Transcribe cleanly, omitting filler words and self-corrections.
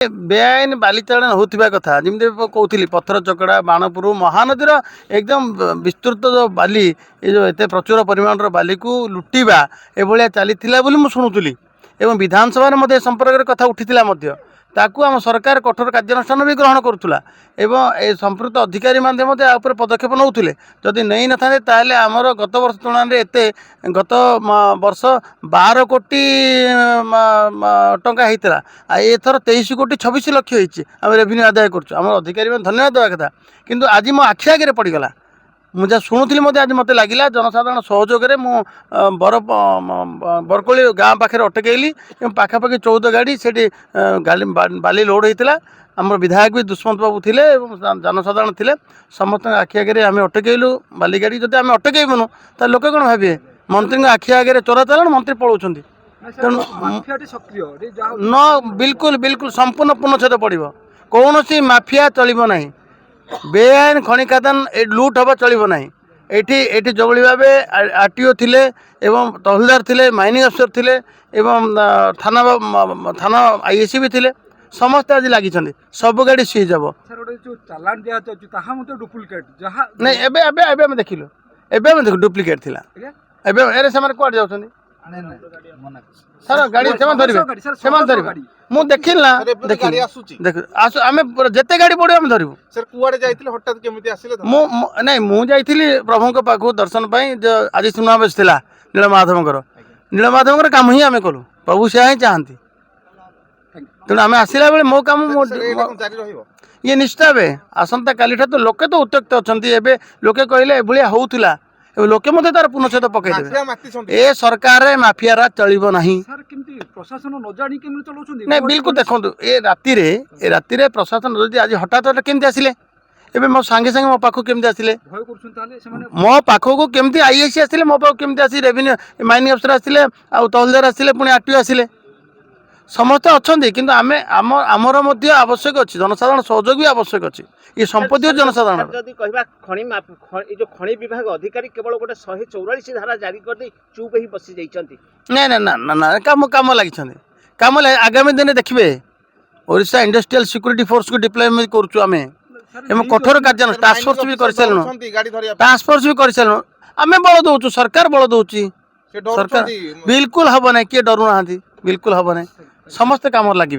बेआईन बाली चालन होता कथा जमी कहती पत्थर चकड़ा बाणपुर महानदीर एकदम विस्तृत जो बाली ये जो एत प्रचुर परिमाण बाली को लुटिबा एभलिया चली शुणुली एवं विधानसभा संपर्क कथा उठीला ताकू आम सरकार कठोर कार्यानुष्ठान भी ग्रहण करुला एवं ए संपृक्त अधिकारी माध्यम पदक्षेप नौले जदि नहीं न था ताहले आमर गत वर्ष तुलना में एत गत वर्ष 12 कोटी टंका होता एथर 23 कोटी 26 लक्ष होती आम रेवेन्यू आदाय कर अधिकारी धन्यवाद देवा कथा किंतु आज मो आखि आगे पड़गला मुझे शुणुली आज मत लगे जनसाधारण सहयोग में बरकोली गाँव पाखे अटकैली पाखापाखि 14 गाड़ी से बाली लोड होता आम विधायक भी दुष्मंत बाबू थे जनसाधारण थे समस्त आखि आगे आम अटकैलु बाली गाड़ी जब आम अटकैबुनु तो लोक कौन भावे मंत्री आखि आगे चोरा चालाण मंत्री पलाउं तेणु न बिल्कुल बिल्कुल संपूर्ण पूर्णछेद पड़ो कौन सी माफिया चलो ना बेआईन खनि खादान लुट हवा चलो ना ये जो भाव आरटीओ थिले एवं तहसीलदार थिले माइनिंग अफसर थिले एवं थाना थाना आईएससी भी थिले समस्त आज लगी सब गाड़ी सीज हम नहीं एवं देखिलु एवं देख डुप्लिकेट थिला एवं एरे से कौन जाऊँ सर गाड़ी से धरवे मु देखिल ना देख आम जिते गाड़ी पड़ो आम धरबू नहीं मुझे प्रभु के पाखु दर्शन आज सुनावेश था नीलमाधव काम ही आम कलु प्रभु से ही चाहती तेणु आम आसला बेले मो काम ये निश्चित भावे आसंता काली तो लोके तो उत्त्यक्त अच्छा लोके कहले एभलिया होउथिला लोके मते तार पूर्णछेद पकईदे ए सरकार माफिया चलो ना नहीं बिल्कुल देखो ए राति प्रशासन आज हठात केमती आसिले एबे मो सांगे सांगे मो पाखु केमती आसिले मो पाखु को केमती आईएससी आसिले मो पाखु केमती आसी रेवेन्यू माइनिंग अफसर आसिले आ तहसीलदार आसिले पुणी आरटीओ आसिले समस्ते अच्छा किंतु आमे आमर आवश्यक अच्छी जनसाधारण सहयोग भी आवश्यक अच्छी ये संपत्ति जनसाधारण जो खनि विभाग अधिकारी केवल गोटे 144 धारा जारी कर दे चुप ही बसी जाइछंती ना ना ना ना काम काम लगी काम आगामी दिन देखिए ओडिशा इंडस्ट्रियल सिक्योरिटी फोर्स को डिप्लॉयमेंट करूँ आम एवं कठोर कार्य टास्क फोर्स भी कर सारे टास्क फोर्स भी कर सारे आम बल दौचु सरकार बल दौची सरकार बिल्कुल हम ना किए डरू ना बिल्कुल हम ना समस्त काम लगे।